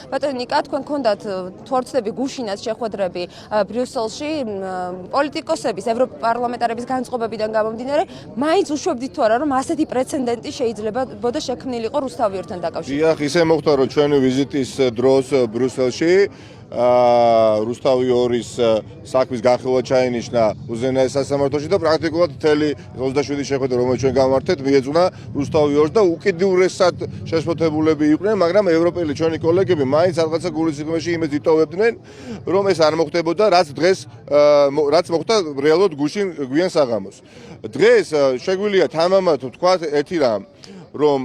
ბატონო ნიკა, თქვენ გქონდათ თორცდები გუშინაც შეხვედრები ბრიუსელში პოლიტიკოსების, ევროპარლამენტარების განწყობებიდან გამომდინარე, მაინც უშვებდით თუ არა, რომ ასეთი პრეცედენტი შეიძლება შექმნილიყო რუსთავიორთან დაკავშირებით? დიახ, ისე მოხდა, რომ ჩვენი ვიზიტის დროს ბრიუსელში რუსთავიორის საქმის განხილვა ჩაინიშნა უზენაეს სასამართლოში და პრაქტიკულად მთელი 27 შეხვედრა, რომელიც ჩვენ გავმართეთ, მიეძღვნა რუსთავიორს და უკიდურესად შეშფოთებულები იყვნენ, მაგრამ ევროპელი ჩვენი კოლეგები მაინც რაღაცა გულის სიღრმეში იმედს იტოვებდნენ, რომ ეს არ მოხდებოდა, რაც მოხდა რეალურად გუშინ გვიან საღამოს. დღეს შეგვიძლია თამამად ვთქვათ ერთი რამ, რომ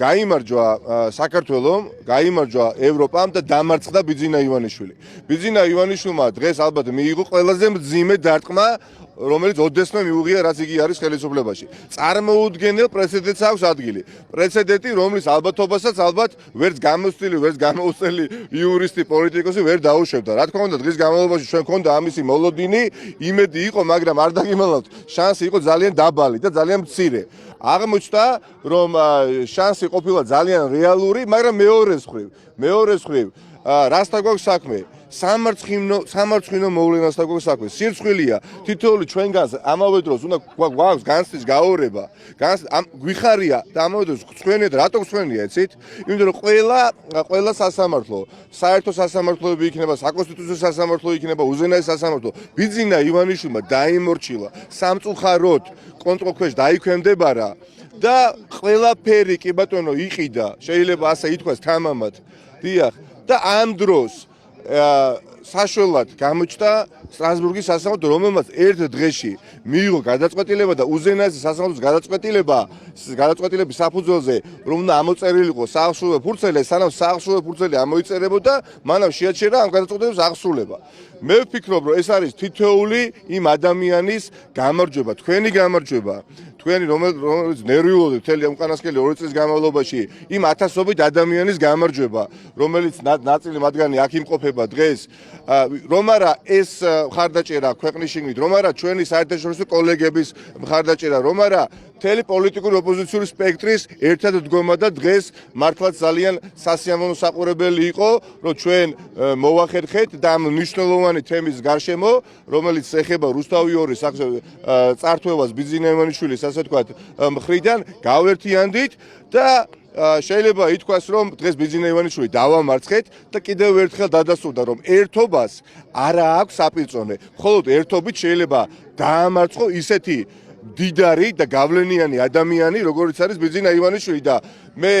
გაიმარჯვა საქართველომ, გაიმარჯვა ევროპამ და დამარცხდა ბიძინა ივანიშვილი. ბიძინა ივანიშვილმა დღეს ალბათ მიიღო ყველაზე მძიმე დარტყმა, რომელიც ოდესმე მიუღია, რაც იგი არის ხელისუფლებაში. წარმოუდგენელ პრეცედენტს აქვს ადგილი. პრეცედენტი, რომლის ალბათობასაც ალბათ ვერც გამოცდილი, ვერც გამოუცდელი იურისტი, პოლიტიკოსი ვერ დაუშვებდა. რა თქმა უნდა, დღის განმავლობაში ჩვენ გქონდა ამისი მოლოდინი, იმედი იყო, მაგრამ არ დაგიმალავთ, შანსი იყო ძალიან დაბალი და ძალიან მცირე. აღმოჩნდა, რომ შანსი ყოფილა ძალიან რეალური, მაგრამ მეორე მხრივ, რასთან გვაქვს საქმე? სამარცხინო მოვლენასთან გვაქვს საქმე. სირცხვილია, თითოეული ჩვენგანს ამავე დროს უნდა გვაქვს განცდის გაორება. გვიხარია და ამავე დროს გწვენია და რატო გწვენია, იცით? იმიტომ რომ ყველა სასამართლო, საერთო სასამართლოები იქნება, საკონსტიტუციო სასამართლო იქნება, უზენაეს სასამართლო. ბიძინა ივანიშვილმა დაიმორჩილა სამწუხაროდ კონტროლქვეშ დაიქვემდებარა და ყველაფერი კი ბატონო იყიდა, შეიძლება ასე ითქვას თამამად. დიახ, და ამ დროს საშუალად გამოჩნდა სტრასბურგის სასამართლო, რომელმაც ერთ დღეში მიიღო გადაწყვეტილება და უზენაეს სასამართლოს გადაწყვეტილების საფუძველზე, რომ უნდა ამოწერილიყო საღრშულე ფურცელი, სანამ საღრშულე ფურცელი ამოიწერებოდა, მანამ შეაჩერა ამ გადაწყვეტილების აღსრულება. მე ვფიქრობ, რომ ეს არის თითოეული იმ ადამიანის გამარჯვება, თქვენი გამარჯვება, თქვენი რომელიც ნერვიულობით მთელი ამ უკანასკნელი 2 წლის განმავლობაში იმ ათასობით ადამიანის გამარჯვება, რომელიც ნაწილი მათგანი აქ იმყოფება დღეს, რომ არა ეს მხარდაჭერა ქვეყნის შიგნით, რომ არა ჩვენი საერთაშორისო კოლეგების მხარდაჭერა, რომ არა მთელი პოლიტიკური ოპოზიციური სპექტრის ერთად დგომა და დღეს მართლაც ძალიან სასიამოვნო საყურებელი იყო, რომ ჩვენ მოვახერხეთ და ამ მნიშვნელოვანი თემის გარშემო, რომელიც ეხება რუსთავიორის წართვებას ბიძინა ივანიშვილის, ასე ვთქვათ, მხრიდან გავერთიანდით და შეიძლება ითქვას, რომ დღეს ბიძინა ივანიშვილი დავამარცხეთ და კიდევ ერთხელ დადასტურდა, რომ ერთობას არა აქვს საპირწონე. მხოლოდ ერთობით შეიძლება დაამარცხო ისეთი დიდარი და გავლენიანი ადამიანი, როგორც არის ბიძინა ივანიშვილი და მე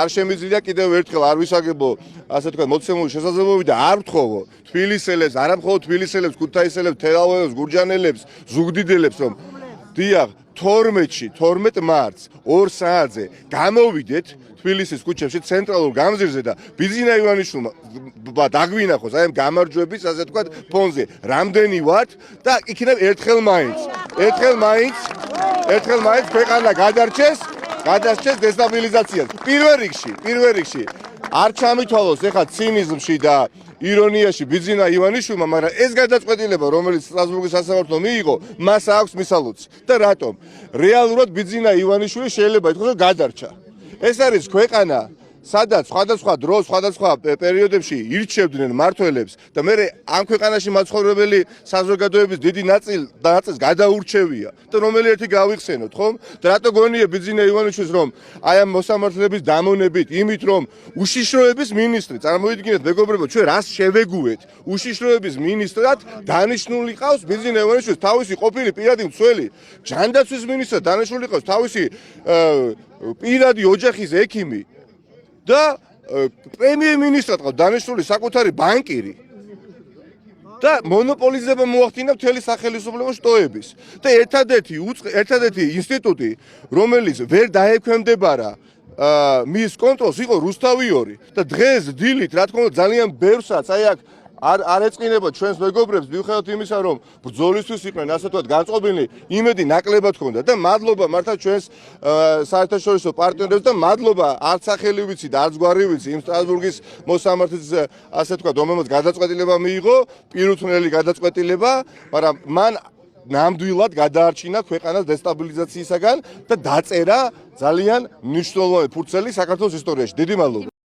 არ შემიძლია კიდევ ერთხელ არ ვისაგებო, ასე ვთქვათ, მოცემული შესაძლებლობები და არ ვთხოვო თბილისელებს, არა მხოლოდ თბილისელებს, ქუთაისელებს, თელავებს, გურჯანელებს, ზუგდიდელებს, რომ დიახ 12 მარტს 2 საათზე გამოვიდეთ თბილისის ქუჩებში ცენტრალურ გამზირზე და ბიძინა ივანიშვილმა დაგვინახოს აი ამ გამარჯვების, ასე ვთქვათ, ფონზე რამდენი ვართ და იქნებ ერთხელ მაინც ქვეყანა გადარჩეს დესტაბილიზაციას. პირველ რიგში არ ჩამითვალოს ეხლა ცინიზმში და ირონიაში ბიძინა ივანიშვილმა, მაგრამ ეს გადაწყვეტილება, რომელიც სტრასბურგის სასამართლო მიიღო, მას აქვს მისალუცი. და რატომ? რეალურად ბიძინა ივანიშვილი შეიძლება ითქვას, რომ გადარჩა. ეს არის ქვეყანა, სადაც სხვადასხვა დროს, სხვადასხვა პერიოდებში ირჩევდნენ მმართველებს და მე ამ ქვეყანაში მაცხოვრებელი საზოგადოების დიდი ნაწილს გადაურჩევია და რომელი ერთი გავიხსენოთ, ხომ? და რატო გონია ბიძინა ივანიშვილს, რომ აი ამ მოსამართლეების დამონებით, იმით რომ უშიშროების მინისტრი, წარმოიდგინეთ მეგობრებო, ჩვენ რას შევეგუეთ? უშიშროების მინისტრად დანიშნული ყავს ბიძინა ივანიშვილს თავისი ყოფილი პირადი მცველი, ჯანდაცვის მინისტრად დანიშნული ყავს თავისი პირადი ოჯახის ექიმი და პრემიერ-მინისტრად ყავს დანიშნული საკუთარი ბანკირი და მონოპოლიზება მოახდინა მთელი სახელმწიფო შტოების და ერთადერთი ინსტიტუტი, რომელიც ვერ დაექვემდებარა მის კონტროლს, იყო რუსთავიორი და დღეს დილით, რა თქმა უნდა, ძალიან ბევრსაც აი აქ არ ეწყინება ჩვენს მეგობრებს, მიუხედავად იმისა, რომ ბრძოლისთვის იყვნენ, ასე ვთქვათ, განწყობილნი, იმედი ნაკლებად ჰქონდა და მადლობა მართლა ჩვენს საერთაშორისო პარტნიორებს და მადლობა არც სახელი ვიცი და არც გვარი ვიცი იმ სტრასბურგის მოსამართლის, ასე ვთქვათ, რომელმაც გადაწყვეტილება მიიღო, პირუთვნელი გადაწყვეტილება, მაგრამ მან ნამდვილად გადაარჩინა ქვეყანას დესტაბილიზაციისაგან და დაწერა ძალიან მნიშვნელოვანი ფურცელი საქართველოს ისტორიაში. დიდი მადლობა.